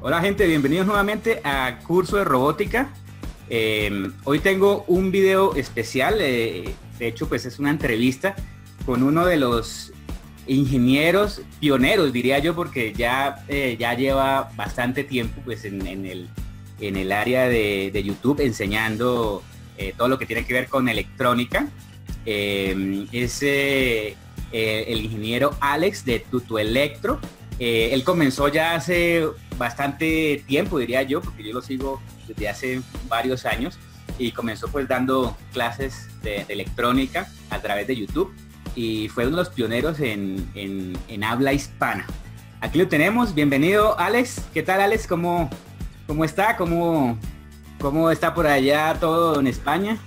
Hola gente, bienvenidos nuevamente a Curso de Robótica. Hoy tengo un video especial, de hecho pues es una entrevista con uno de los ingenieros pioneros, diría yo, porque ya lleva bastante tiempo pues en el área de YouTube enseñando todo lo que tiene que ver con electrónica. Es el ingeniero Alex de Tutoelectro. Él comenzó ya hace bastante tiempo, diría yo, porque yo lo sigo desde hace varios años, y comenzó pues dando clases de electrónica a través de YouTube, y fue uno de los pioneros en habla hispana. Aquí lo tenemos. Bienvenido, Alex. ¿Qué tal, Alex? ¿Cómo está? ¿Cómo está por allá todo en España?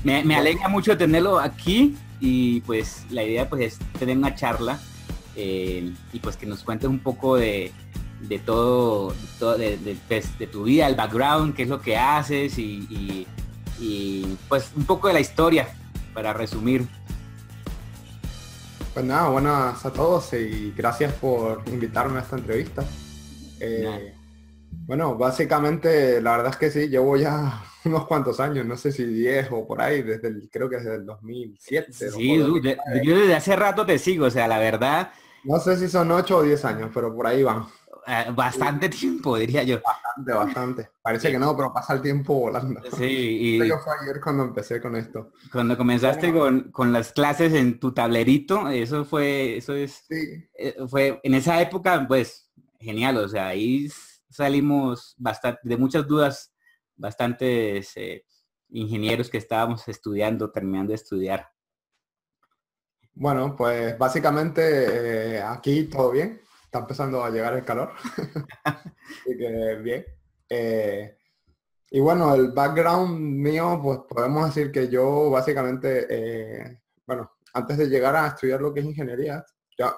Me alegra mucho tenerlo aquí, y pues la idea pues es tener una charla y pues que nos cuentes un poco de todo de tu vida, el background, qué es lo que haces y pues un poco de la historia para resumir. Pues nada, buenas a todos y gracias por invitarme a esta entrevista. Bueno, básicamente la verdad es que sí, llevo ya unos cuantos años, no sé si 10 o por ahí, creo que desde el 2007. Sí, yo desde hace rato te sigo, o sea, la verdad. No sé si son 8 o 10 años, pero por ahí van. Bastante tiempo, diría yo. Bastante. Parece que no, pero pasa el tiempo volando. Sí, y creo que fue ayer cuando empecé con esto. Cuando comenzaste con las clases en tu tablerito, fue en esa época, pues, genial. O sea, ahí salimos de muchas dudas, bastantes ingenieros que estábamos estudiando, terminando de estudiar. Bueno, pues básicamente aquí todo bien. Está empezando a llegar el calor. Así que bien. Y bueno, el background mío, pues podemos decir que yo básicamente, antes de llegar a estudiar lo que es ingeniería, ya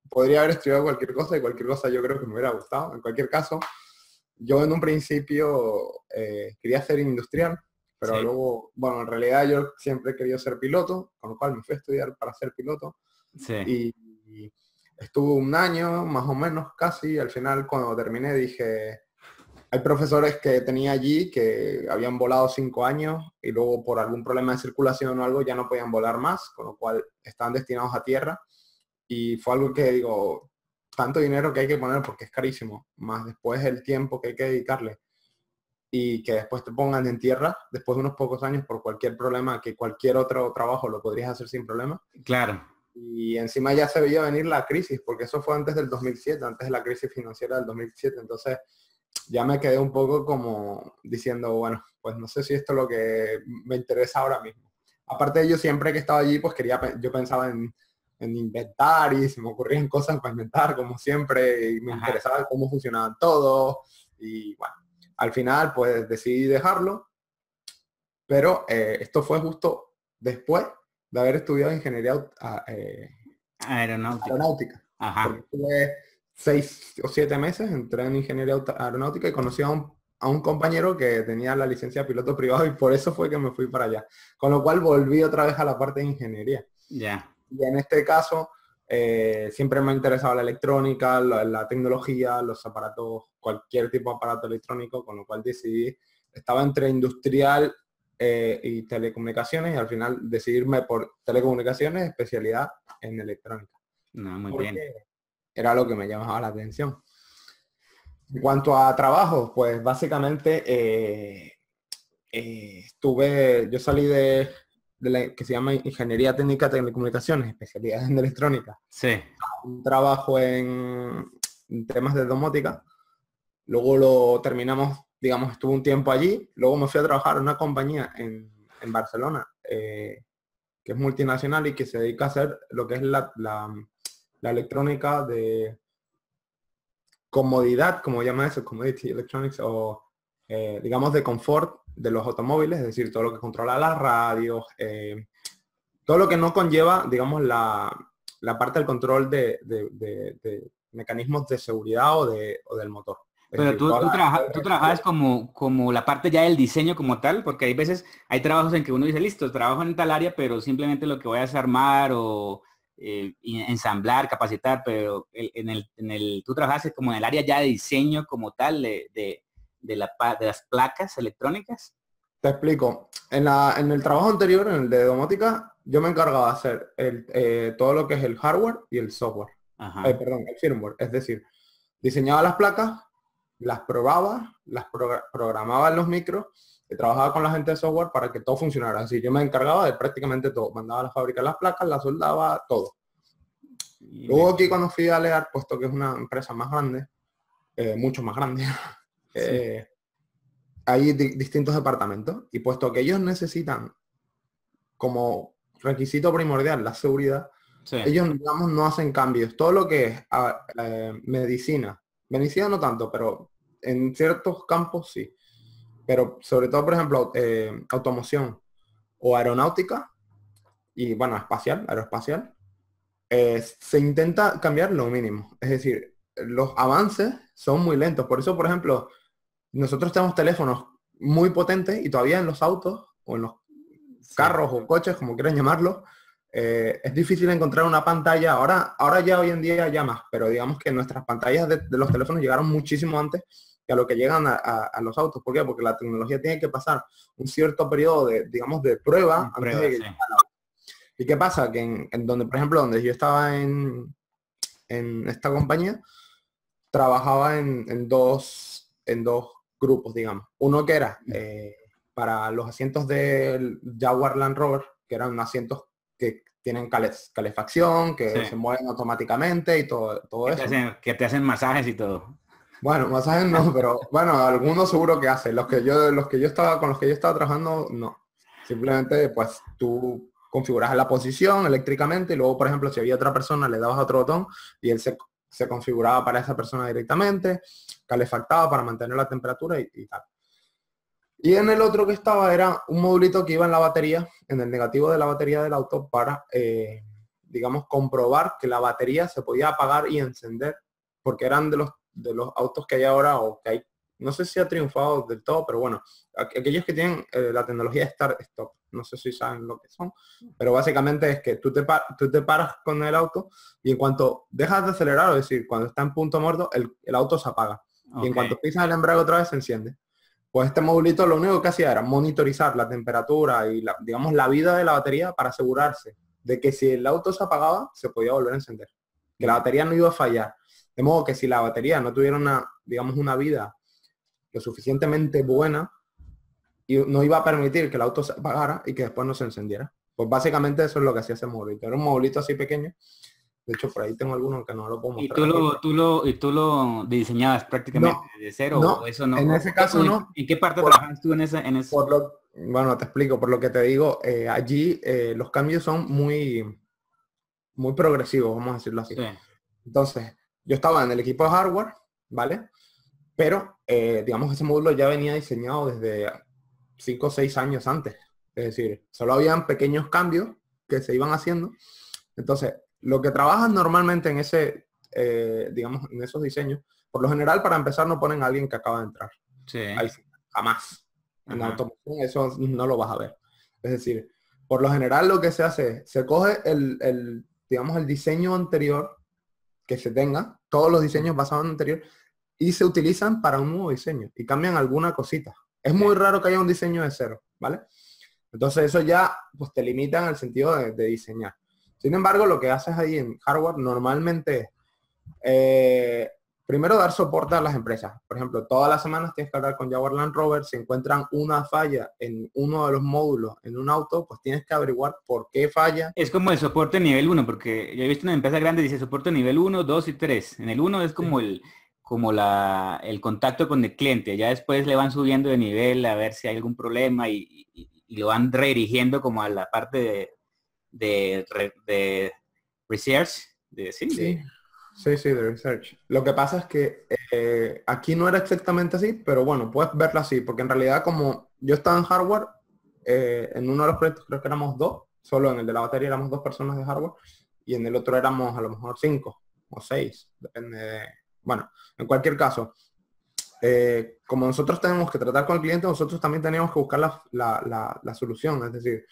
podría haber estudiado cualquier cosa, y cualquier cosa yo creo que me hubiera gustado. En cualquier caso, yo en un principio quería ser industrial, pero luego, bueno, en realidad yo siempre he querido ser piloto, con lo cual me fui a estudiar para ser piloto. Y estuve un año, más o menos, casi. Al final, cuando terminé, dije, hay profesores que tenía allí que habían volado 5 años y luego por algún problema de circulación o algo ya no podían volar más, con lo cual estaban destinados a tierra. Y fue algo que digo, tanto dinero que hay que poner porque es carísimo, más después el tiempo que hay que dedicarle, y que después te pongan en tierra después de unos pocos años por cualquier problema, que cualquier otro trabajo lo podrías hacer sin problema. Claro. Y encima ya se veía venir la crisis, porque eso fue antes del 2007, antes de la crisis financiera del 2007. Entonces ya me quedé un poco como diciendo, bueno, pues no sé si esto es lo que me interesa ahora mismo. Aparte de yo siempre que estaba allí, pues yo pensaba en inventar, y se me ocurrían cosas para inventar, como siempre, y me interesaba cómo funcionaban todo. Y bueno, al final pues decidí dejarlo, pero esto fue justo después de haber estudiado ingeniería aeronáutica. Porque estuve 6 o 7 meses, entré en ingeniería aeronáutica y conocí a un compañero que tenía la licencia de piloto privado, y por eso fue que me fui para allá. Con lo cual volví otra vez a la parte de ingeniería. Y en este caso, siempre me ha interesado la electrónica, la tecnología, los aparatos, cualquier tipo de aparato electrónico, con lo cual decidí, estaba entre industrial y telecomunicaciones, y al final decidirme por telecomunicaciones, especialidad en electrónica. Muy bien. Era lo que me llamaba la atención. En cuanto a trabajo, pues básicamente yo salí de la que se llama Ingeniería Técnica de Telecomunicaciones, especialidad en electrónica. Un trabajo en temas de domótica. Luego lo terminamos, digamos, estuve un tiempo allí. Luego me fui a trabajar en una compañía en Barcelona, que es multinacional y que se dedica a hacer lo que es la electrónica de comodidad, como llama eso, commodity electronics, o digamos de confort de los automóviles, es decir, todo lo que controla las radios, todo lo que no conlleva, digamos, la parte del control de mecanismos de seguridad o del motor. Pero tú trabajas como la parte ya del diseño como tal, porque hay veces, hay trabajos en que uno dice, listo, trabajo en tal área, pero simplemente lo que voy a es armar o y ensamblar, capacitar, pero tú trabajaste como en el área ya de diseño como tal de las placas electrónicas. Te explico. En el trabajo anterior, en el de domótica, yo me encargaba de hacer todo lo que es el hardware y el software. Perdón, el firmware. Es decir, diseñaba las placas, las probaba, programaba en los micros y trabajaba con la gente de software para que todo funcionara. Así yo me encargaba de prácticamente todo. Mandaba a la fábrica las placas, las soldaba, todo. Luego aquí cuando fui a Lear, puesto que es una empresa más grande, mucho más grande, hay distintos departamentos y puesto que ellos necesitan como requisito primordial la seguridad, ellos, digamos, no hacen cambios. Todo lo que es medicina no tanto, pero en ciertos campos sí. Pero sobre todo, por ejemplo, automoción o aeronáutica y, bueno, aeroespacial, se intenta cambiar lo mínimo. Es decir, los avances son muy lentos. Por eso, por ejemplo, nosotros tenemos teléfonos muy potentes y todavía en los autos o en los carros o coches, como quieran llamarlo, es difícil encontrar una pantalla. Ahora ya hoy en día ya más, pero digamos que nuestras pantallas de los teléfonos llegaron muchísimo antes que a lo que llegan a los autos. ¿Por qué? Porque la tecnología tiene que pasar un cierto periodo de prueba antes de que ¿Y qué pasa? Que en donde, por ejemplo, donde yo estaba en esta compañía, trabajaba en dos grupos, digamos. Uno que era para los asientos del Jaguar Land Rover, que eran asientos que tienen calefacción, que se mueven automáticamente y todo eso. Que te hacen masajes y todo. Bueno, masajes no, pero bueno, algunos seguro que hacen. Con los que yo estaba trabajando, no. Simplemente, pues, tú configuras la posición eléctricamente y luego, por ejemplo, si había otra persona, le dabas otro botón y él se configuraba para esa persona directamente, calefactaba para mantener la temperatura y tal. Y en el otro que estaba era un modulito que iba en la batería, en el negativo de la batería del auto para, digamos, comprobar que la batería se podía apagar y encender, porque eran de los autos que hay ahora o que hay, no sé si ha triunfado del todo, pero bueno, aquellos que tienen la tecnología de Start-Stop, no sé si saben lo que son, pero básicamente es que tú te paras con el auto y en cuanto dejas de acelerar, es decir, cuando está en punto muerto, el auto se apaga. Y en cuanto pisas el embrague otra vez se enciende. Pues este modulito lo único que hacía era monitorizar la temperatura y digamos la vida de la batería para asegurarse de que si el auto se apagaba, se podía volver a encender. Que la batería no iba a fallar. De modo que si la batería no tuviera una vida lo suficienmente buena, y no iba a permitir que el auto se apagara y que después no se encendiera. Pues básicamente eso es lo que hacía ese modulito. Era un modulito así pequeño. De hecho, por ahí tengo algunos que no lo puedo mostrar. ¿Y tú lo diseñabas prácticamente de cero? No, ¿O eso no? En ese caso no. ¿En qué parte trabajas tú en ese? Bueno, te explico. Por lo que te digo, allí los cambios son muy, muy progresivos, vamos a decirlo así. Entonces, yo estaba en el equipo de hardware, ¿vale? Pero, digamos, ese módulo ya venía diseñado desde 5 o 6 años antes. Es decir, solo habían pequeños cambios que se iban haciendo. Entonces, lo que trabajan normalmente en ese, digamos, en esos diseños, por lo general, para empezar, no ponen a alguien que acaba de entrar. Ahí, jamás. En la automoción eso no lo vas a ver. Es decir, por lo general lo que se hace es, se coge digamos, el diseño anterior que se tenga, todos los diseños basados en el anterior, y se utilizan para un nuevo diseño y cambian alguna cosita. Es muy raro que haya un diseño de cero, ¿vale? Entonces eso ya pues te limita en el sentido de diseñar. Sin embargo, lo que haces ahí en hardware normalmente primero dar soporte a las empresas. Por ejemplo, todas las semanas tienes que hablar con Jaguar Land Rover. Si encuentran una falla en uno de los módulos en un auto, pues tienes que averiguar por qué falla. Es como el soporte nivel 1, porque yo he visto una empresa grande dice soporte nivel 1, 2 y 3. En el 1 es como el contacto con el cliente. Ya después le van subiendo de nivel a ver si hay algún problema y lo van redirigiendo como a la parte de research. Sí, de research. Lo que pasa es que aquí no era exactamente así, pero bueno, puedes verlo así, porque en realidad como yo estaba en hardware, en uno de los proyectos creo que éramos 2, solo en el de la batería éramos 2 personas de hardware, y en el otro éramos a lo mejor 5 o 6, depende de... Bueno, en cualquier caso, como nosotros tenemos que tratar con el cliente, nosotros también teníamos que buscar la solución, es decir,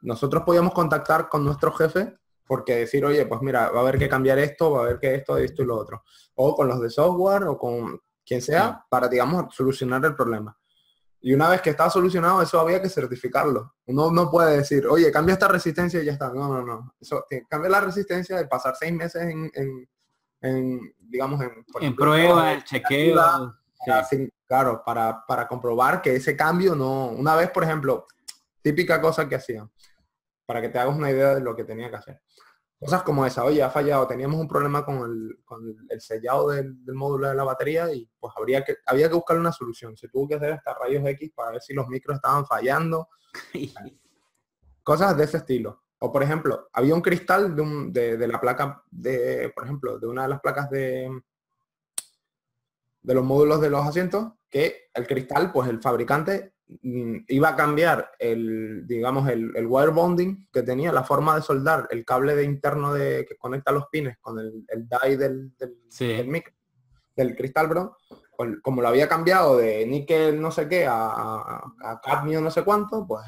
nosotros podíamos contactar con nuestro jefe porque decir, oye, pues mira, va a haber que cambiar esto, va a haber que esto y lo otro. O con los de software o con quien sea, para, digamos, solucionar el problema. Y una vez que está solucionado, eso había que certificarlo. Uno no puede decir, oye, cambia esta resistencia y ya está. No, no, no. Eso, cambia la resistencia y pasar 6 meses digamos, por En ejemplo, pruebas, chequeo. Sí. claro, para comprobar que ese cambio no... Una vez, por ejemplo, típica cosa que hacían, para que te hagas una idea de lo que tenía que hacer. Cosas como esa, oye, ha fallado, teníamos un problema con el sellado del módulo de la batería y pues había que buscar una solución. Se tuvo que hacer hasta rayos X para ver si los micros estaban fallando. Cosas de ese estilo. O por ejemplo, había un cristal de la placa, por ejemplo, de una de las placas de los módulos de los asientos, que el cristal, pues el fabricante iba a cambiar digamos, el wire bonding que tenía, la forma de soldar el cable de interno que conecta los pines con el die del micro, del cristal, bro, como lo había cambiado de níquel no sé qué a cadmio no sé cuánto, pues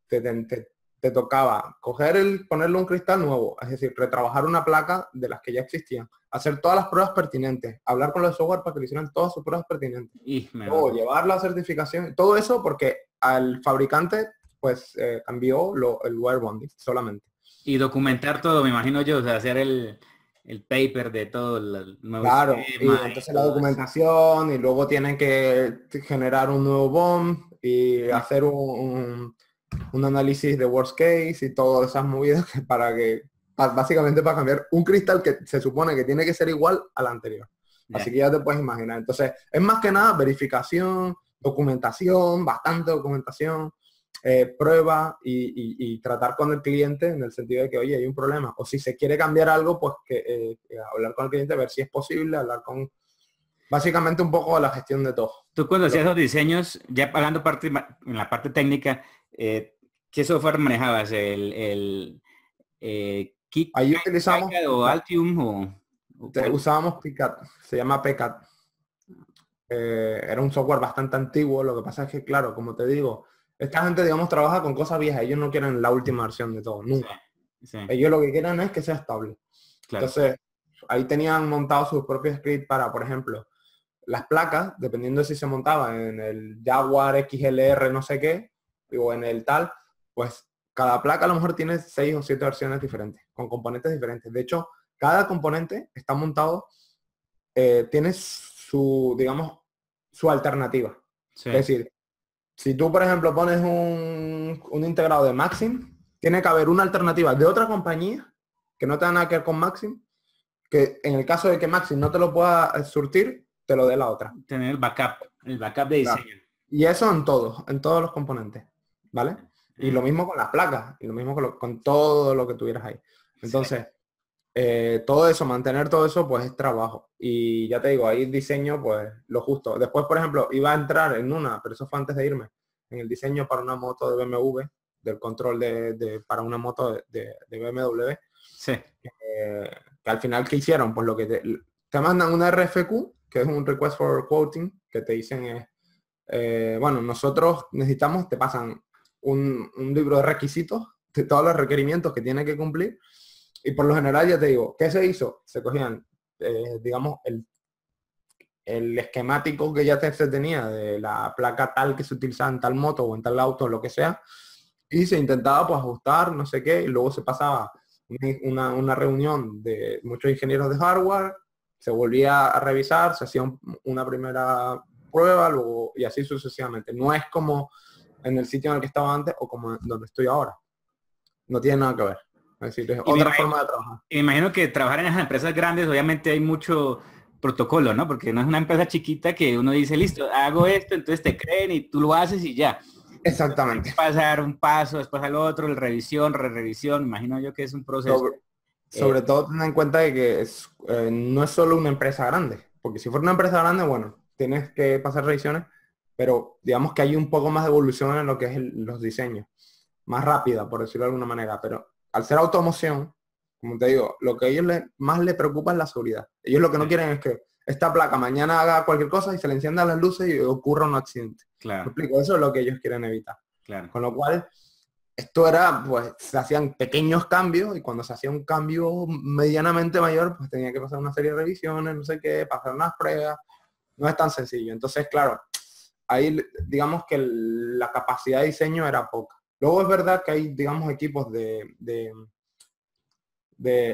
te tocaba ponerle un cristal nuevo, es decir, retrabajar una placa de las que ya existían, hacer todas las pruebas pertinentes, hablar con los software para que le hicieran todas sus pruebas pertinentes, o llevar la certificación, todo eso porque al fabricante pues cambió el wire bonding solamente. Y documentar todo, me imagino yo, o sea, hacer el paper de todo el nuevo claro, sistema. Y entonces la documentación, y luego tienen que generar un nuevo BOM y hacer un análisis de worst case y todas esas movidas básicamente para cambiar un cristal que se supone que tiene que ser igual al anterior. Así que ya te puedes imaginar. Entonces, es más que nada verificación, documentación, bastante documentación, prueba y tratar con el cliente en el sentido de que, oye, hay un problema. O si se quiere cambiar algo, pues que hablar con el cliente, ver si es posible, básicamente un poco de la gestión de todo. Tú cuando hacías los diseños, ya pagando en la parte técnica, ¿qué software manejabas? Ahí utilizamos o Altium usábamos PCAD, se llama PCAD. Era un software bastante antiguo, lo que pasa es que, claro, como te digo, esta gente, digamos, trabaja con cosas viejas, ellos no quieren la última versión de todo, nunca. Sí. Ellos lo que quieren es que sea estable. Claro. Entonces, ahí tenían montado sus propios scripts para, por ejemplo, las placas, dependiendo de si se montaba en el Jaguar XLR no sé qué, o en el tal, pues cada placa a lo mejor tiene 6 o 7 versiones diferentes, con componentes diferentes. De hecho, cada componente está montado, tiene digamos, su alternativa. Sí. Es decir, si tú, por ejemplo, pones un integrado de Maxim, tiene que haber una alternativa de otra compañía que no tenga nada que ver con Maxim, que en el caso de que Maxim no te lo pueda surtir, te lo dé la otra. Tener el backup de diseño. Claro. Y eso en todos los componentes, ¿vale? Y lo mismo con las placas, y lo mismo con todo lo que tuvieras ahí. Entonces, todo eso, mantener todo eso, pues es trabajo. Y ya te digo, ahí diseño, pues lo justo. Después, por ejemplo, iba a entrar pero eso fue antes de irme, en el diseño para una moto de BMW, del control para una moto de BMW. Sí. Que al final, ¿qué hicieron? Pues lo que te mandan una RFQ, que es un Request for Quoting, que te dicen bueno, nosotros necesitamos, te pasan un libro de requisitos de todos los requerimientos que tiene que cumplir. Y por lo general, ya te digo, ¿qué se hizo? Se cogían, digamos, el esquemático que ya se tenía de la placa tal que se utilizaba en tal moto o en tal auto, lo que sea, y se intentaba pues ajustar, no sé qué, y luego se pasaba una reunión de muchos ingenieros de hardware, se volvía a revisar, se hacía una primera prueba, luego, y así sucesivamente. No es como en el sitio en el que estaba antes o como donde estoy ahora. No tiene nada que ver. Es decir, es otra forma de trabajar. Y me imagino que trabajar en esas empresas grandes, obviamente hay mucho protocolo, ¿no? Porque no es una empresa chiquita que uno dice, listo, hago esto, entonces te creen y tú lo haces y ya. Exactamente. Pasar un paso, después al otro, el revisión, revisión, imagino yo que es un proceso. Sobre todo ten en cuenta de que no es solo una empresa grande, porque si fuera una empresa grande, bueno, tienes que pasar revisiones, pero digamos que hay un poco más de evolución en lo que es los diseños, más rápida, por decirlo de alguna manera, pero al ser automoción, como te digo, lo que a ellos más les preocupa es la seguridad. Ellos lo que no quieren es que esta placa mañana haga cualquier cosa y se le enciendan las luces y ocurra un accidente. Claro. ¿Me explico? Eso es lo que ellos quieren evitar. Claro. Con lo cual, esto era, pues, se hacían pequeños cambios y cuando se hacía un cambio medianamente mayor, pues tenía que pasar una serie de revisiones, no sé qué, pasar unas pruebas. No es tan sencillo. Entonces, claro, ahí digamos que la capacidad de diseño era poca. Luego es verdad que hay, digamos, equipos de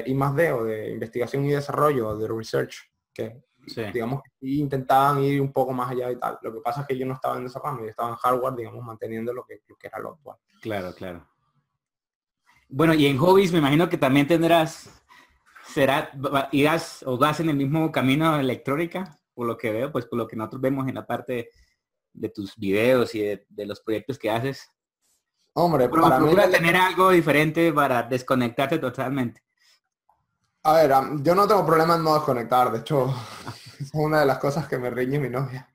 I+D o de investigación y desarrollo, de research, que Sí. digamos que sí intentaban ir un poco más allá y tal. Lo que pasa es que yo no estaba en esa rama, yo estaba en hardware, digamos, manteniendo lo que era lo actual. Claro, claro. Bueno, y en hobbies me imagino que también irás o vas en el mismo camino de electrónica, por lo que veo, pues por lo que nosotros vemos en la parte de tus videos y de los proyectos que haces. Hombre, Pero para mí procura tener algo diferente para desconectarte totalmente. a ver, yo no tengo problema en no desconectar, de hecho, es una de las cosas que me riñe mi novia.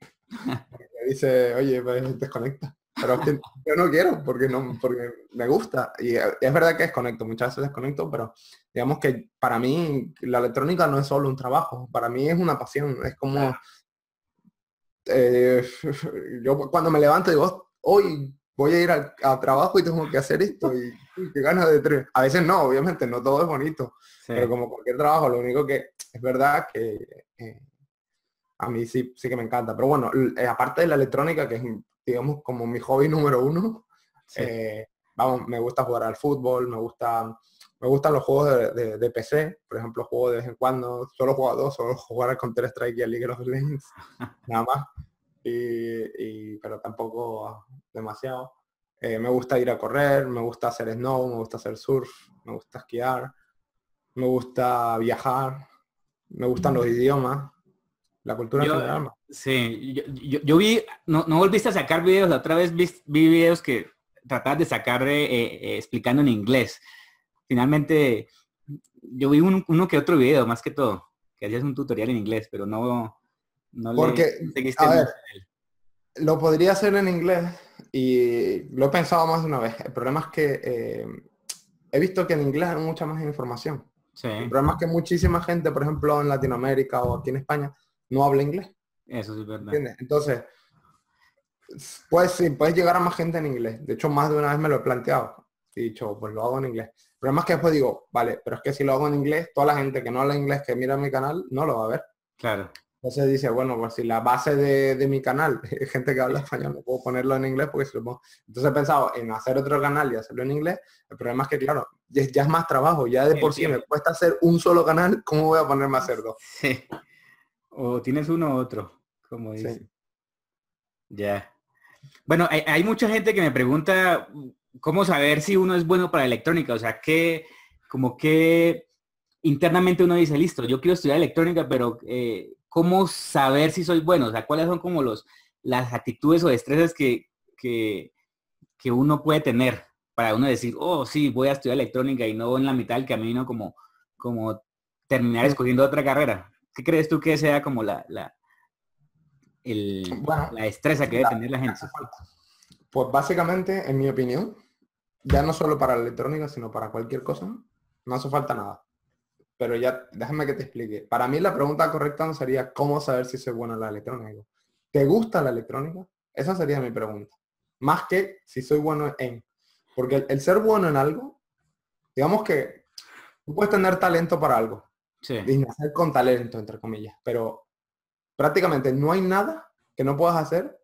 Me dice, oye, pues desconecta. Pero es que yo no quiero, porque me gusta. Y es verdad que desconecto, muchas veces desconecto, pero digamos que para mí la electrónica no es solo un trabajo, para mí es una pasión. Es como, eh, yo cuando me levanto digo, hoy voy a ir a trabajo y tengo que hacer esto y qué ganas de tres. A veces no, obviamente, no todo es bonito, Sí. pero como cualquier trabajo, lo único que es verdad que a mí sí, sí que me encanta. Pero bueno, aparte de la electrónica, que es, digamos, como mi hobby número uno, Sí. vamos, me gusta jugar al fútbol, me gustan los juegos de PC, por ejemplo, juego de vez en cuando, solo juego a dos, solo jugar al Counter-Strike y al League of Legends, nada más, pero tampoco demasiado. Me gusta ir a correr, me gusta hacer snow, me gusta hacer surf, me gusta esquiar, me gusta viajar, me gustan los idiomas, la cultura en Yo, general. sí, yo vi, no volviste a sacar videos, la otra vez vi videos que tratabas de sacar explicando en inglés. Finalmente, yo vi uno que otro video, más que todo, que hacías un tutorial en inglés, pero no le Porque, seguiste a mucho ver, a él. lo podría hacer en inglés y lo he pensado más de una vez. El problema es que he visto que en inglés hay mucha más información. Sí, El problema es que muchísima gente, por ejemplo, en Latinoamérica o aquí en España, no habla inglés. eso sí es verdad. ¿Entiendes? Entonces, pues sí, puedes llegar a más gente en inglés. De hecho, más de una vez me lo he planteado. He dicho, pues lo hago en inglés. El problema es que después digo, vale, pero es que si lo hago en inglés, toda la gente que no habla inglés que mira mi canal no lo va a ver. Claro. Entonces dice, bueno, pues si la base de mi canal es gente que habla español, no puedo ponerlo en inglés porque si lo pongo. Entonces he pensado en hacer otro canal y hacerlo en inglés. El problema es que, claro, ya es más trabajo. Ya de por sí me cuesta hacer un solo canal, ¿cómo voy a ponerme a hacer dos? Sí. O tienes uno u otro, como Sí. dice. Ya. Bueno, hay mucha gente que me pregunta cómo saber si uno es bueno para electrónica, o sea, como que internamente uno dice, listo, yo quiero estudiar electrónica, pero ¿cómo saber si soy bueno? O sea, ¿cuáles son como las actitudes o destrezas que uno puede tener para uno decir, oh, sí, voy a estudiar electrónica y no en la mitad del camino como terminar escogiendo otra carrera? ¿Qué crees tú que sea como Bueno, la destreza que debe tener la gente? pues básicamente, en mi opinión, ya no solo para la electrónica, sino para cualquier cosa, no hace falta nada. Pero ya, déjame que te explique. Para mí la pregunta correcta no sería cómo saber si soy bueno en la electrónica. ¿Te gusta la electrónica? Esa sería mi pregunta. Más que si soy bueno en. Porque el ser bueno en algo, digamos que tú puedes tener talento para algo. Sí. Y nacer con talento, entre comillas. Pero prácticamente no hay nada que no puedas hacer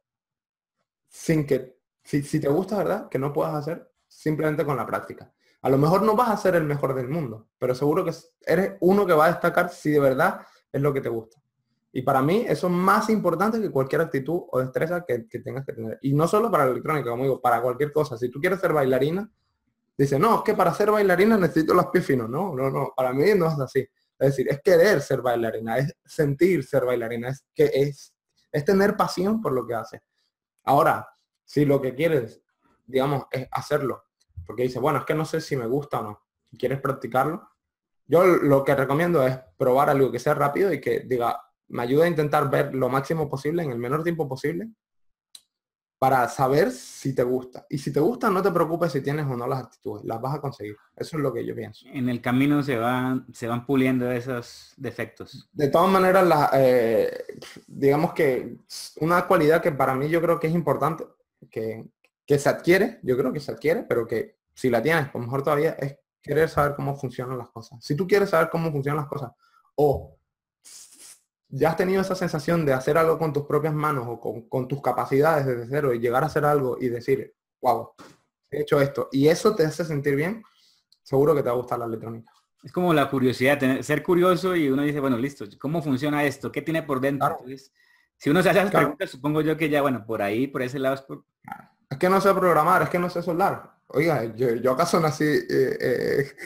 sin que, si te gusta, ¿verdad? Que no puedas hacer simplemente con la práctica. A lo mejor no vas a ser el mejor del mundo, pero seguro que eres uno que va a destacar si de verdad es lo que te gusta. Y para mí eso es más importante que cualquier actitud o destreza que tengas que tener. Y no solo para la electrónica, como digo, para cualquier cosa. Si tú quieres ser bailarina, dice, no, es que para ser bailarina necesito los pies finos. No, no, no, para mí no es así. Es decir, es querer ser bailarina, es sentir ser bailarina, es tener pasión por lo que haces. Ahora, si lo que quieres, digamos, es hacerlo, porque dices, bueno, es que no sé si me gusta o no, quieres practicarlo, yo lo que recomiendo es probar algo que sea rápido y que diga, me ayuda a intentar ver lo máximo posible en el menor tiempo posible para saber si te gusta. Y si te gusta, no te preocupes si tienes o no las actitudes, las vas a conseguir. Eso es lo que yo pienso. En el camino se van puliendo esos defectos. De todas maneras, digamos que una cualidad que para mí yo creo que es importante, que se adquiere, yo creo que se adquiere, pero que si la tienes, pues mejor todavía, es querer saber cómo funcionan las cosas. Si tú quieres saber cómo funcionan las cosas, o ya has tenido esa sensación de hacer algo con tus propias manos o con tus capacidades desde cero y llegar a hacer algo y decir, wow, he hecho esto, y eso te hace sentir bien, seguro que te va a gustar la electrónica. Es como la curiosidad, ser curioso y uno dice, bueno, listo, ¿cómo funciona esto? ¿Qué tiene por dentro? Claro, Entonces, si uno se hace esas claro. preguntas, supongo yo que ya, bueno, por ahí, por ese lado, Es que no sé programar, es que no sé soldar. Oiga, ¿yo acaso nací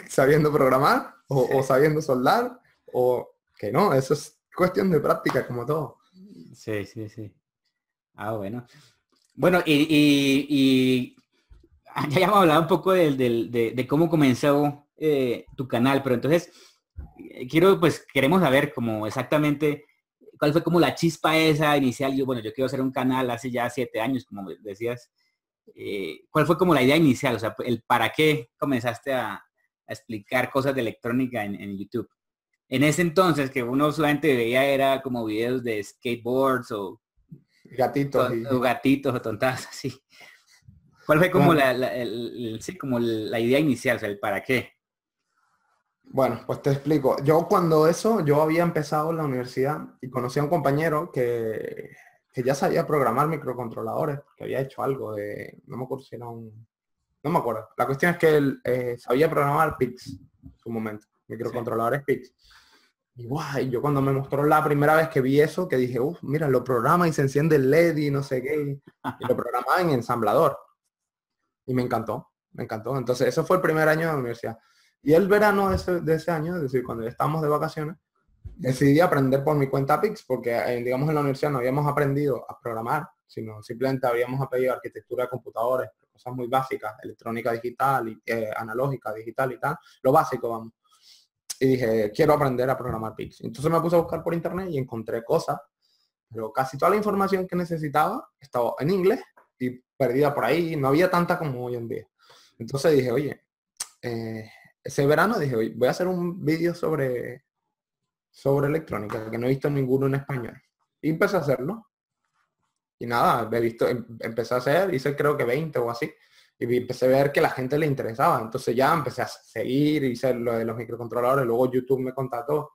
sabiendo programar o sabiendo soldar? O que no, eso es cuestión de práctica, como todo. sí, sí, sí. Ah, bueno. Bueno, y ya hemos hablado un poco de cómo comenzó tu canal, pero entonces queremos saber como exactamente cuál fue como la chispa esa inicial. Yo, bueno, yo quiero hacer un canal hace ya 7 años, como decías. ¿Cuál fue como la idea inicial? O sea, el para qué comenzaste a explicar cosas de electrónica en YouTube. En ese entonces que uno solamente veía era como videos de skateboards Gatitos o y... gatitos o tontadas así. ¿Cuál fue como Bueno, sí, como la idea inicial, o sea, el para qué? bueno, pues te explico. Yo había empezado en la universidad y conocí a un compañero que ya sabía programar microcontroladores, que había hecho algo de, no me acuerdo si era un, no me acuerdo. La cuestión es que él sabía programar PIX en su momento, Sí. microcontroladores PIX. Y guay, yo cuando me mostró la primera vez que vi eso, que dije, uff, mira, lo programa y se enciende el LED y no sé qué, y lo programaba en ensamblador. Y me encantó, me encantó. Entonces, eso fue el primer año de la universidad. Y el verano de ese año, es decir, cuando ya estábamos de vacaciones, decidí aprender por mi cuenta Pix, porque digamos en la universidad no habíamos aprendido a programar, sino simplemente habíamos aprendido arquitectura de computadores, cosas muy básicas, electrónica digital, analógica, digital y tal, lo básico, vamos. Y dije, quiero aprender a programar Pix. Entonces me puse a buscar por internet y encontré cosas, pero casi toda la información que necesitaba estaba en inglés y perdida por ahí, no había tanta como hoy en día. Entonces dije, oye, ese verano dije, oye, voy a hacer un vídeo sobre electrónica, que no he visto ninguno en español. Y empecé a hacerlo. Y nada, empecé a hacer, hice creo que 20 o así. Y empecé a ver que a la gente le interesaba. Entonces ya empecé a seguir, hice lo de los microcontroladores. Luego YouTube me contactó.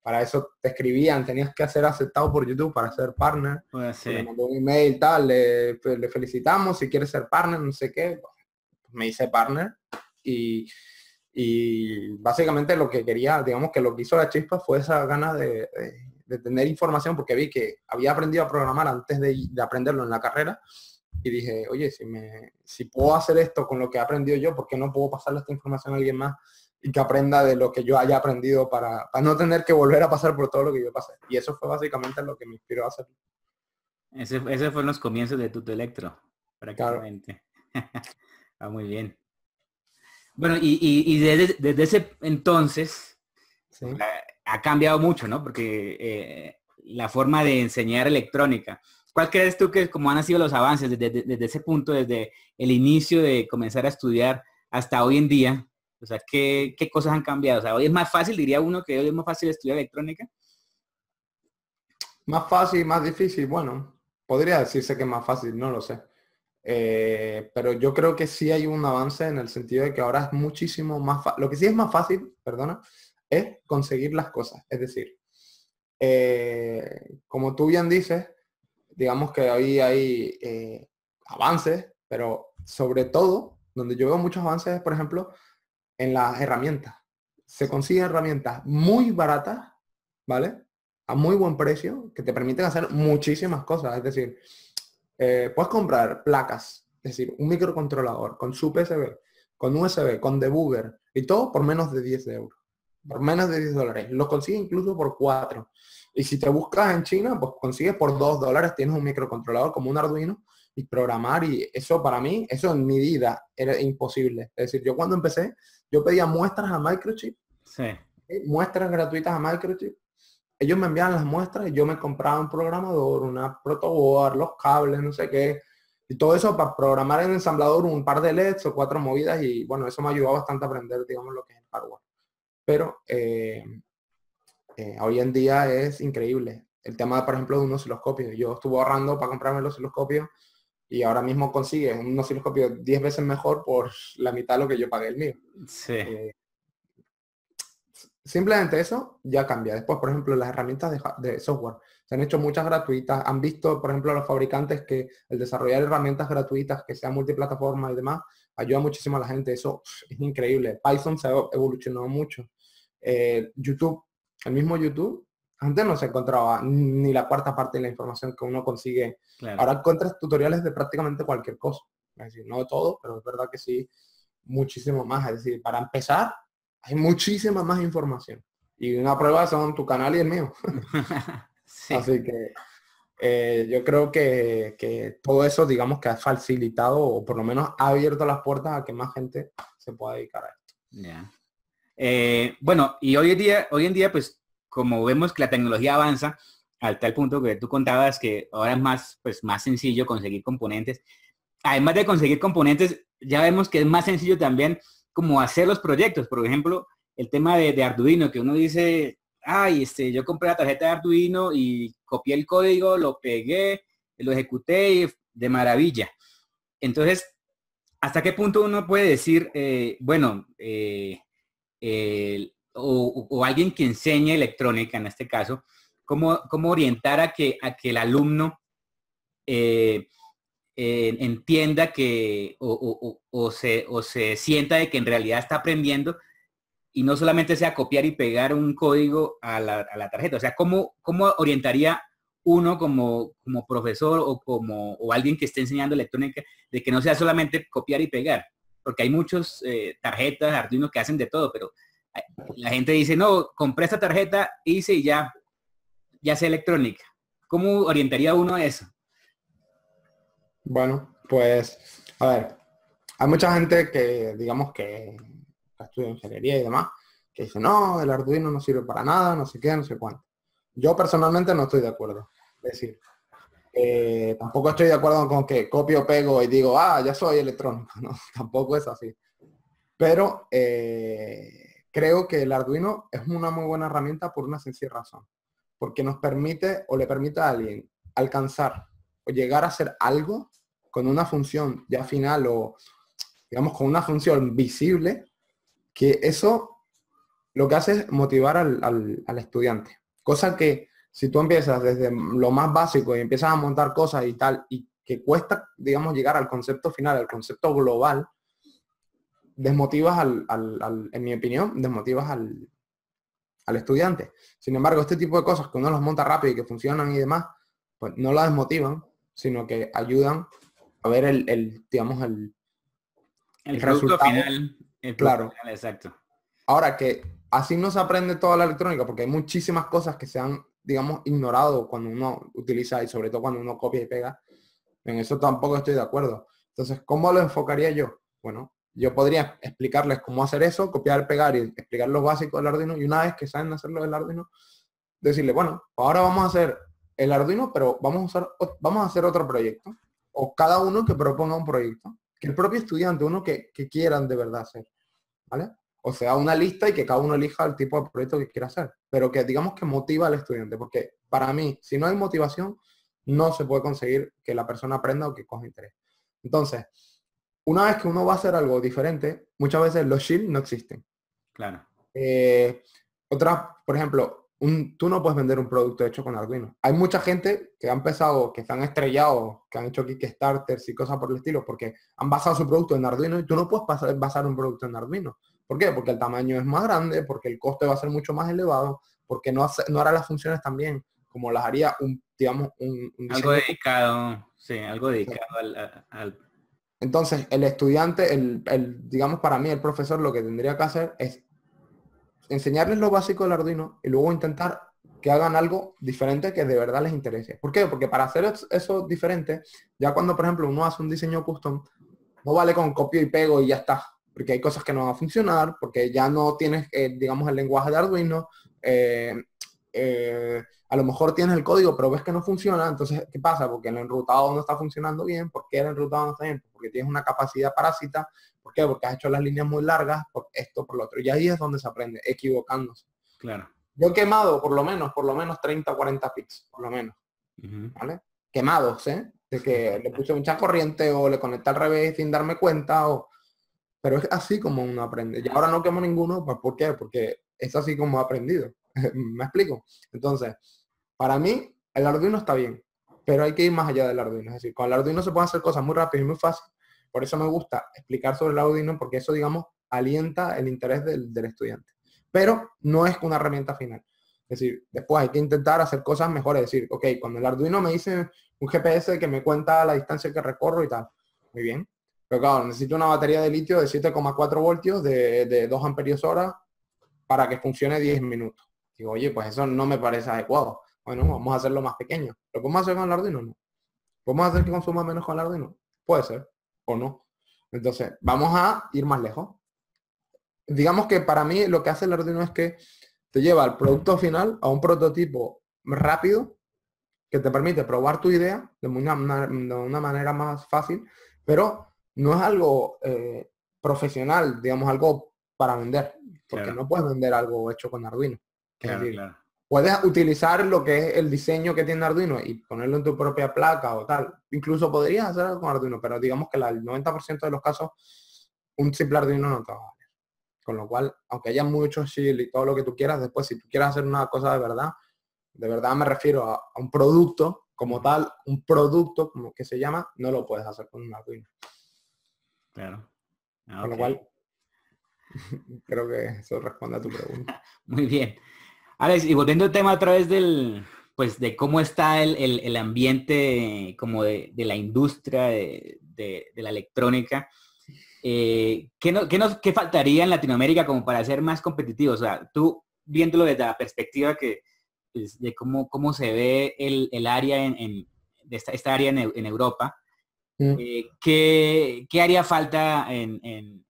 Para eso te escribían, tenías que ser aceptado por YouTube para ser partner. Pues Y me sí. mandó un email, tal, le felicitamos, si quieres ser partner, no sé qué. Pues me hice partner. Y, y básicamente lo que quería, digamos que lo que hizo la chispa fue esa gana de tener información, porque vi que había aprendido a programar antes de aprenderlo en la carrera y dije, oye, si puedo hacer esto con lo que he aprendido yo, ¿por qué no puedo pasarle esta información a alguien más y que aprenda de lo que yo haya aprendido para no tener que volver a pasar por todo lo que yo pasé? Y eso fue básicamente lo que me inspiró a hacer. Ese fueron los comienzos de Tuto Electro, Claro, prácticamente. Ah, muy bien. Bueno, desde ese entonces sí. ha cambiado mucho, ¿no? Porque la forma de enseñar electrónica. ¿Cuál crees tú que como han sido los avances desde ese punto, desde el inicio de comenzar a estudiar hasta hoy en día? O sea, ¿qué cosas han cambiado? O sea, hoy es más fácil, diría uno que hoy es más fácil estudiar electrónica. Más fácil, más difícil, bueno, podría decirse que es más fácil, no lo sé. Pero yo creo que sí hay un avance en el sentido de que ahora es muchísimo más fácil. Lo que sí es más fácil, perdona, es conseguir las cosas. Es decir, como tú bien dices, digamos que hoy hay avances, pero sobre todo, donde yo veo muchos avances es, por ejemplo, en las herramientas. Se consiguen herramientas muy baratas, ¿vale? A muy buen precio, que te permiten hacer muchísimas cosas. Es decir, puedes comprar placas, es decir, un microcontrolador con su PCB, con USB, con debugger y todo por menos de 10 euros. Por menos de 10 dólares. Lo consigues incluso por 4. Y si te buscas en China, pues consigues por 2 dólares, tienes un microcontrolador como un Arduino y programar. Y eso para mí, eso en mi vida era imposible. Es decir, yo cuando empecé, yo pedía muestras a Microchip, Sí. muestras gratuitas a Microchip. Ellos me enviaban las muestras y yo me compraba un programador, una protoboard, los cables, no sé qué. Y todo eso para programar en ensamblador un par de LEDs o 4 movidas y bueno, eso me ayudó bastante a aprender, digamos, lo que es el hardware. Pero hoy en día es increíble. El tema, por ejemplo, de un osciloscopio. Yo estuve ahorrando para comprarme el osciloscopio y ahora mismo consigues un osciloscopio 10 veces mejor por la mitad de lo que yo pagué el mío. Sí. Simplemente eso ya cambia. Después, por ejemplo, las herramientas de software. Se han hecho muchas gratuitas. Han visto, por ejemplo, los fabricantes que el desarrollar herramientas gratuitas que sean multiplataforma y demás ayuda muchísimo a la gente. Eso es increíble. Python se ha evolucionado mucho. YouTube, el mismo YouTube, antes no se encontraba ni la cuarta parte de la información que uno consigue. Claro. Ahora encuentras tutoriales de prácticamente cualquier cosa. Es decir, no de todo, pero es verdad que sí, muchísimo más. Es decir, para empezar, hay muchísima más información. Y una prueba son tu canal y el mío. Sí. Así que yo creo que todo eso, digamos, que ha facilitado o por lo menos ha abierto las puertas a que más gente se pueda dedicar a esto. Yeah. Bueno, y hoy en día, pues, como vemos que la tecnología avanza al tal punto que tú contabas que ahora es más, pues, más sencillo conseguir componentes. Además de conseguir componentes, ya vemos que es más sencillo también como hacer los proyectos. Por ejemplo, el tema de Arduino, que uno dice, ay, yo compré la tarjeta de Arduino y copié el código, lo pegué, lo ejecuté y de maravilla. Entonces, ¿hasta qué punto uno puede decir, bueno, o alguien que enseñe electrónica, en este caso, cómo orientar a que el alumno entienda que o se sienta de que en realidad está aprendiendo y no solamente sea copiar y pegar un código a la tarjeta? O sea, ¿cómo orientaría uno como profesor o alguien que esté enseñando electrónica de que no sea solamente copiar y pegar? Porque hay muchos tarjetas Arduino que hacen de todo, pero la gente dice, no, compré esta tarjeta, hice y ya sé electrónica. ¿Cómo orientaría uno a eso? Bueno, pues, a ver, hay mucha gente que, digamos, que estudia ingeniería y demás, que dice, no, el Arduino no sirve para nada, no sé qué, no sé cuánto. Yo personalmente no estoy de acuerdo. Es decir, tampoco estoy de acuerdo con que copio, pego y digo, ya soy electrónico. No, tampoco es así. Pero creo que el Arduino es una muy buena herramienta por una sencilla razón. Porque nos permite o le permite a alguien alcanzar o llegar a hacer algo con una función ya final o, digamos, con una función visible, que eso lo que hace es motivar al estudiante. Cosa que si tú empiezas desde lo más básico y empiezas a montar cosas y tal, y que cuesta, digamos, llegar al concepto final, al concepto global, desmotivas en mi opinión, desmotivas al estudiante. Sin embargo, este tipo de cosas que uno los monta rápido y que funcionan y demás, pues no la desmotivan, sino que ayudan a ver digamos, el producto resultado. final. El producto Claro. final, exacto. Ahora que así no se aprende toda la electrónica, porque hay muchísimas cosas que se han, digamos, ignorado cuando uno utiliza y sobre todo cuando uno copia y pega. En eso tampoco estoy de acuerdo. Entonces, ¿cómo lo enfocaría yo? Bueno, yo podría explicarles cómo hacer eso, copiar, pegar y explicar los básicos del Arduino, y una vez que saben hacerlo del Arduino, decirle, bueno, ahora vamos a hacer el Arduino, pero vamos a hacer otro proyecto. O cada uno que proponga un proyecto. Que el propio estudiante, uno que quieran de verdad hacer. ¿Vale? O sea, una lista y que cada uno elija el tipo de proyecto que quiera hacer. Pero que digamos que motiva al estudiante. Porque para mí, si no hay motivación, no se puede conseguir que la persona aprenda o que coja interés. Entonces, una vez que uno va a hacer algo diferente, muchas veces los shields no existen. Claro. Otras, por ejemplo, tú no puedes vender un producto hecho con Arduino. Hay mucha gente que ha empezado, que están estrellados, que han hecho Kickstarters y cosas por el estilo, porque han basado su producto en Arduino y tú no puedes basar un producto en Arduino. ¿Por qué? Porque el tamaño es más grande, porque el coste va a ser mucho más elevado, porque no hará las funciones tan bien como las haría digamos, un diseño. Algo dedicado, sí, algo dedicado al... Entonces, el estudiante, digamos, para mí, el profesor lo que tendría que hacer es enseñarles lo básico del Arduino y luego intentar que hagan algo diferente que de verdad les interese. ¿Por qué? Porque para hacer eso diferente, ya cuando, por ejemplo, uno hace un diseño custom, no vale con copio y pego y ya está. Porque hay cosas que no van a funcionar, porque ya no tienes, digamos, el lenguaje de Arduino, a lo mejor tienes el código, pero ves que no funciona. Entonces, ¿qué pasa? Porque el enrutado no está funcionando bien. ¿Por qué el enrutado no está bien? Porque tienes una capacidad parásita. ¿Por qué? Porque has hecho las líneas muy largas, por esto, por lo otro. Y ahí es donde se aprende, equivocándose. Claro. Yo he quemado por lo menos 30 o 40 pits, por lo menos. ¿Vale? Quemados, ¿eh? de que le puse mucha corriente o le conecté al revés sin darme cuenta, pero es así como uno aprende. Y ahora no quemo ninguno, pues ¿por qué? Porque es así como he aprendido. ¿Me explico? Entonces, para mí, el Arduino está bien, pero hay que ir más allá del Arduino. Es decir, con el Arduino se pueden hacer cosas muy rápidas y muy fáciles. Por eso me gusta explicar sobre el Arduino, porque eso, digamos, alienta el interés del estudiante. Pero no es una herramienta final. Es decir, después hay que intentar hacer cosas mejores. Es decir, ok, cuando el Arduino me dice un GPS que me cuenta la distancia que recorro y tal. Muy bien. Pero claro, necesito una batería de litio de 7,4 voltios de 2 amperios hora para que funcione 10 minutos. Digo, oye, pues eso no me parece adecuado. Bueno, vamos a hacerlo más pequeño. ¿Lo podemos hacer con el Arduino? No. ¿Podemos hacer que consuma menos con el Arduino? Puede ser, o no. Entonces, vamos a ir más lejos. Digamos que para mí lo que hace el Arduino es que te lleva al producto final, a un prototipo rápido, que te permite probar tu idea de una manera más fácil, pero no es algo profesional, digamos, algo para vender, porque Claro, no puedes vender algo hecho con Arduino. Es claro, decir, claro. puedes utilizar lo que es el diseño que tiene Arduino y ponerlo en tu propia placa o tal. Incluso podrías hacer algo con Arduino, pero digamos que el 90% de los casos un simple Arduino no te va a valer. Con lo cual, aunque haya muchos shield y todo lo que tú quieras, después si tú quieres hacer una cosa de verdad me refiero a un producto como tal, un producto como que se llama, no lo puedes hacer con un Arduino. Claro. Ah, Con lo ok. cual, creo que eso responde a tu pregunta. Muy bien. Alex, y volviendo al tema otra vez pues de cómo está el ambiente como de la industria de la electrónica, ¿qué faltaría en Latinoamérica como para ser más competitivos? O sea, tú viéndolo desde la perspectiva pues, de cómo se ve el área de esta área en Europa, Mm. ¿qué haría falta en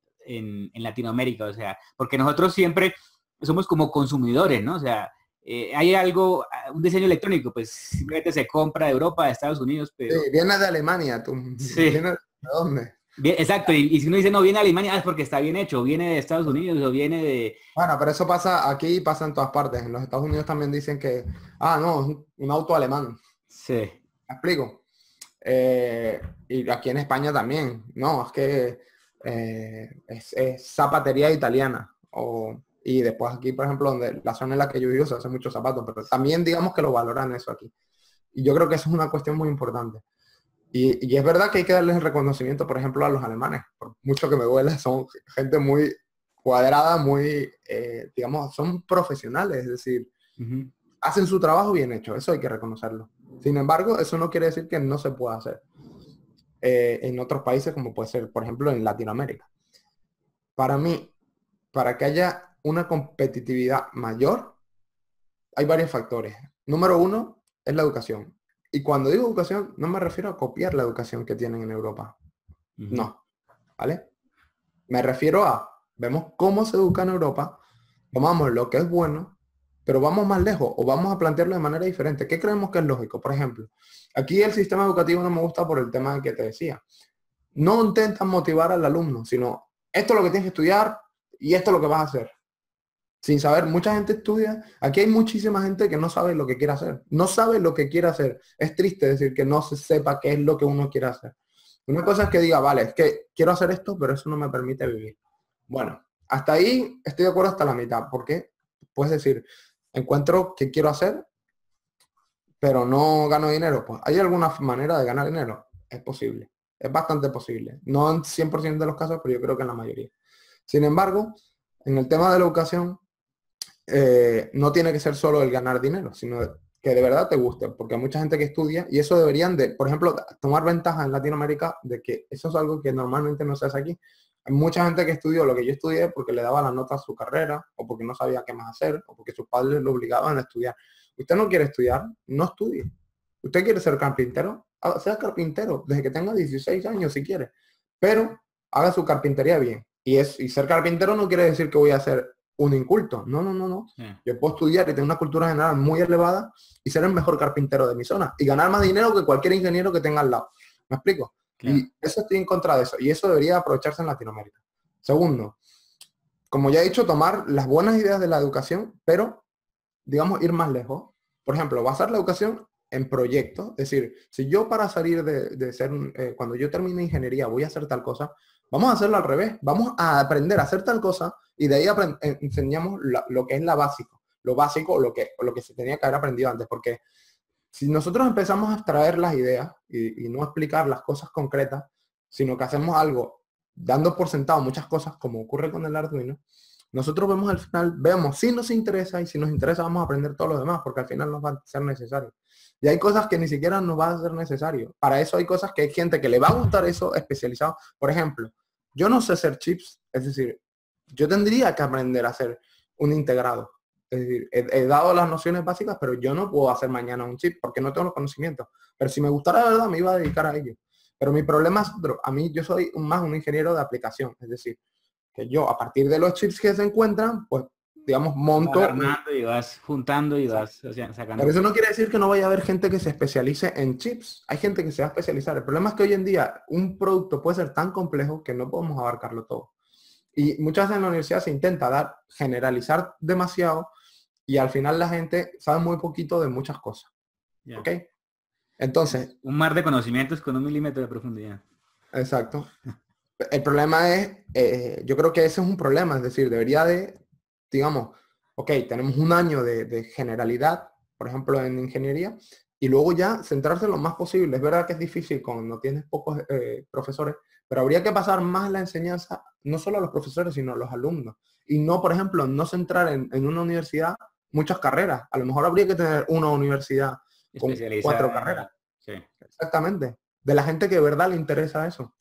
Latinoamérica? O sea, porque nosotros siempre somos como consumidores, ¿no? O sea, hay algo, un diseño electrónico, pues simplemente se compra de Europa, de Estados Unidos, Sí, pero viene de Alemania, tú. sí, ¿Viene de dónde? bien, exacto. Y si uno dice, no, viene de Alemania, es porque está bien hecho, viene de Estados Unidos o viene de... Bueno, pero eso pasa aquí y pasa en todas partes. En los Estados Unidos también dicen que, no, es un auto alemán. Sí, ¿Me explico? Y aquí en España también. No, es que es zapatería italiana. Y después aquí, por ejemplo, donde la zona en la que yo vivo se hace muchos zapatos, pero también digamos que lo valoran eso aquí. Y yo creo que eso es una cuestión muy importante. Y es verdad que hay que darles el reconocimiento, por ejemplo, a los alemanes. Por mucho que me duele, son gente muy cuadrada, muy, digamos, son profesionales, es decir, ujú, hacen su trabajo bien hecho, eso hay que reconocerlo. Sin embargo, eso no quiere decir que no se pueda hacer en otros países, como puede ser, por ejemplo, en Latinoamérica. Para mí, para que haya una competitividad mayor, hay varios factores. Número uno es la educación. Y cuando digo educación, no me refiero a copiar la educación que tienen en Europa. ujú, No, ¿vale? Me refiero a, vemos cómo se educa en Europa, tomamos lo que es bueno, pero vamos más lejos o vamos a plantearlo de manera diferente. ¿Qué creemos que es lógico? Por ejemplo, aquí el sistema educativo no me gusta por el tema que te decía. No intentan motivar al alumno, sino esto es lo que tienes que estudiar y esto es lo que vas a hacer. Sin saber, mucha gente estudia. Aquí hay muchísima gente que no sabe lo que quiere hacer. No sabe lo que quiere hacer. Es triste decir que no se sepa qué es lo que uno quiere hacer. Una cosa es que diga, vale, es que quiero hacer esto, pero eso no me permite vivir. Bueno, hasta ahí estoy de acuerdo hasta la mitad, porque puedes decir, encuentro que quiero hacer, pero no gano dinero. Pues hay alguna manera de ganar dinero. Es posible. Es bastante posible. No en 100% de los casos, pero yo creo que en la mayoría. Sin embargo, en el tema de la educación, no tiene que ser solo el ganar dinero, sino que de verdad te guste, porque hay mucha gente que estudia y eso deberían de, por ejemplo, tomar ventaja en Latinoamérica de que eso es algo que normalmente no se hace aquí. Hay mucha gente que estudió lo que yo estudié porque le daba la nota a su carrera o porque no sabía qué más hacer o porque sus padres lo obligaban a estudiar. Usted no quiere estudiar, no estudie. Usted quiere ser carpintero, sea carpintero desde que tenga 16 años si quiere, pero haga su carpintería bien. Y ser carpintero no quiere decir que voy a ser un inculto. No, no, no, no. sí, Yo puedo estudiar y tener una cultura general muy elevada y ser el mejor carpintero de mi zona y ganar más dinero que cualquier ingeniero que tenga al lado. ¿Me explico? claro. Y eso estoy en contra de eso. Y eso debería aprovecharse en Latinoamérica. Segundo, como ya he dicho, tomar las buenas ideas de la educación, pero, digamos, ir más lejos. Por ejemplo, basar la educación en proyectos. Es decir, si yo para salir de ser, cuando yo termine ingeniería voy a hacer tal cosa, vamos a hacerlo al revés. Vamos a aprender a hacer tal cosa y de ahí enseñamos lo que es lo básico, lo que se tenía que haber aprendido antes. Porque si nosotros empezamos a extraer las ideas y no explicar las cosas concretas, sino que hacemos algo dando por sentado muchas cosas, como ocurre con el Arduino, nosotros vemos al final, vemos si nos interesa y si nos interesa vamos a aprender todo lo demás, porque al final nos va a ser necesario. Y hay cosas que ni siquiera nos va a ser necesario. Para eso hay cosas que hay gente que le va a gustar eso especializado. Por ejemplo, yo no sé hacer chips, es decir, yo tendría que aprender a hacer un integrado. Es decir, he dado las nociones básicas, pero yo no puedo hacer mañana un chip porque no tengo los conocimientos. Pero si me gustara de verdad, me iba a dedicar a ello. Pero mi problema es otro. A mí, yo soy más un ingeniero de aplicación. Es decir, que yo, a partir de los chips que se encuentran, pues, digamos, monto... Armando y vas juntando y vas, o sea, sacando. Pero eso no quiere decir que no vaya a haber gente que se especialice en chips. Hay gente que se va a especializar. El problema es que hoy en día un producto puede ser tan complejo que no podemos abarcarlo todo. Y muchas veces en la universidad se intenta generalizar demasiado y al final la gente sabe muy poquito de muchas cosas. Ya. ¿Ok? Entonces... Un mar de conocimientos con 1 milímetro de profundidad. Exacto. El problema es, yo creo que ese es un problema, es decir, debería de, digamos, ok, tenemos un año de generalidad, por ejemplo, en ingeniería, y luego ya centrarse lo más posible. Es verdad que es difícil cuando tienes pocos profesores, pero habría que pasar más la enseñanza, no solo a los profesores, sino a los alumnos. Y no, por ejemplo, no centrar en una universidad muchas carreras. A lo mejor habría que tener una universidad con 4 carreras. Sí. Exactamente. De la gente que de verdad le interesa eso.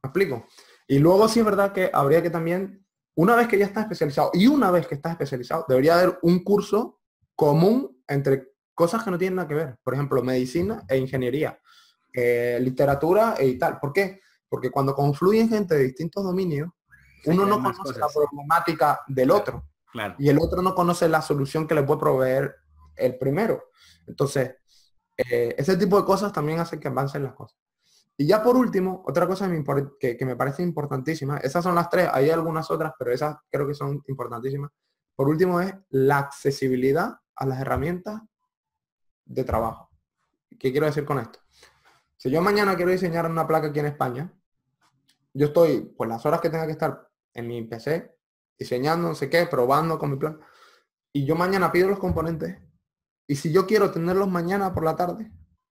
¿Me explico? Y luego sí es verdad que habría que también, una vez que ya estás especializado, y una vez que estás especializado, debería haber un curso común entre cosas que no tienen nada que ver. Por ejemplo, medicina e ingeniería, literatura y tal. ¿Por qué? Porque cuando confluyen gente de distintos dominios, uno no conoce la problemática del otro. Claro. Y el otro no conoce la solución que le puede proveer el primero. Entonces, ese tipo de cosas también hacen que avancen las cosas. Y ya por último, otra cosa que me parece importantísima, esas son las 3, hay algunas otras, pero esas creo que son importantísimas. Por último es la accesibilidad a las herramientas de trabajo. ¿Qué quiero decir con esto? Si yo mañana quiero diseñar una placa aquí en España, yo estoy, pues las horas que tenga que estar en mi PC, diseñando, no sé qué, probando con mi plan, y yo mañana pido los componentes, y si yo quiero tenerlos mañana por la tarde,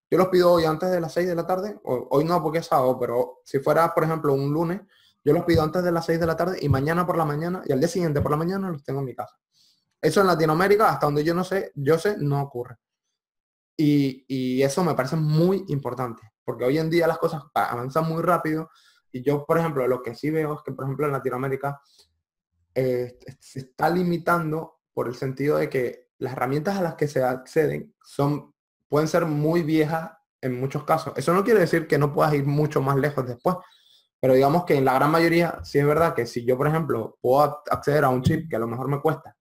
yo los pido hoy antes de las 6 de la tarde, hoy no porque es sábado, pero si fuera, por ejemplo, un lunes, yo los pido antes de las 6 de la tarde y mañana por la mañana, y al día siguiente por la mañana los tengo en mi casa. Eso en Latinoamérica, hasta donde yo sé, no ocurre. Y eso me parece muy importante, porque hoy en día las cosas avanzan muy rápido, y yo, por ejemplo, lo que sí veo es que, por ejemplo, en Latinoamérica se está limitando por el sentido de que las herramientas a las que se acceden pueden ser muy viejas en muchos casos. Eso no quiere decir que no puedas ir mucho más lejos después, pero digamos que en la gran mayoría sí es verdad que si yo, por ejemplo, puedo acceder a un chip que a lo mejor me cuesta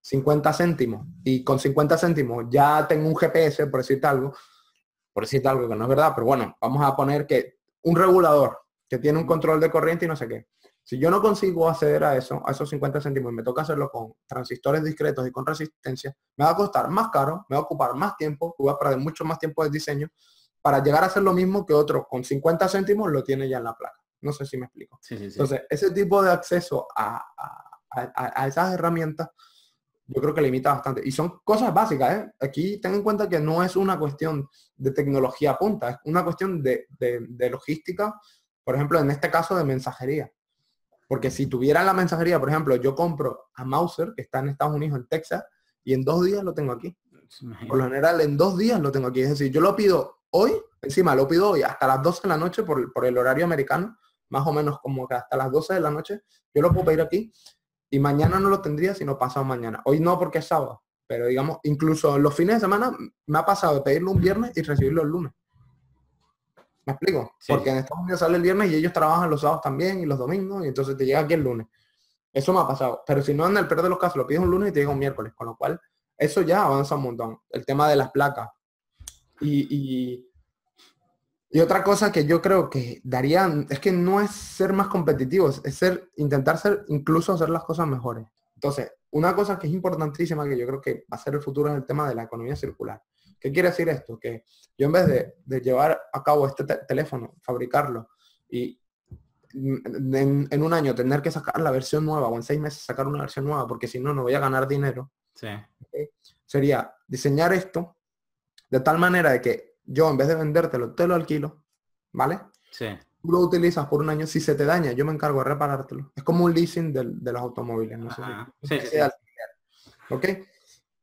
50 céntimos y con 50 céntimos ya tengo un GPS, por decirte algo que no es verdad, pero bueno, vamos a poner que un regulador que tiene un control de corriente y no sé qué. Si yo no consigo acceder a esos 50 céntimos y me toca hacerlo con transistores discretos y con resistencia, me va a costar más caro, me va a ocupar más tiempo, voy a perder mucho más tiempo de diseño para llegar a hacer lo mismo que otro con 50 céntimos lo tiene ya en la placa. No sé si me explico. Sí. Entonces, ese tipo de acceso a esas herramientas, yo creo que limita bastante. Y son cosas básicas, ¿eh? Aquí ten en cuenta que no es una cuestión de tecnología punta, es una cuestión de logística, por ejemplo, en este caso de mensajería. Porque si tuviera la mensajería, por ejemplo, yo compro a Mouser, que está en Estados Unidos, en Texas, y en 2 días lo tengo aquí. Por lo general, en 2 días lo tengo aquí. Es decir, yo lo pido hoy, encima lo pido hoy hasta las 12 de la noche por el horario americano, más o menos como que hasta las 12 de la noche, yo lo puedo pedir aquí, y mañana no lo tendría, sino pasado mañana. Hoy no porque es sábado, pero digamos, incluso los fines de semana me ha pasado de pedirlo un viernes y recibirlo el lunes. ¿Me explico? Sí. Porque en Estados Unidos sale el viernes y ellos trabajan los sábados también y los domingos, y entonces te llega aquí el lunes. Eso me ha pasado. Pero si no, en el peor de los casos, lo pides un lunes y te llega un miércoles, con lo cual eso ya avanza un montón. El tema de las placas. Y otra cosa que yo creo que darían, es que no es ser más competitivos, es intentar incluso hacer las cosas mejores. Entonces, una cosa que es importantísima, que yo creo que va a ser el futuro, es el tema de la economía circular. ¿Qué quiere decir esto? Que yo en vez de llevar a cabo este teléfono, fabricarlo y en un año tener que sacar la versión nueva o en 6 meses sacar una versión nueva porque si no, no voy a ganar dinero. Sí. ¿Okay? Sería diseñar esto de tal manera de que yo en vez de vendértelo, te lo alquilo, ¿vale? Sí. Tú lo utilizas por un año, si se te daña, yo me encargo de reparártelo. Es como un leasing de los automóviles, no sé si. Sí. ¿Ok?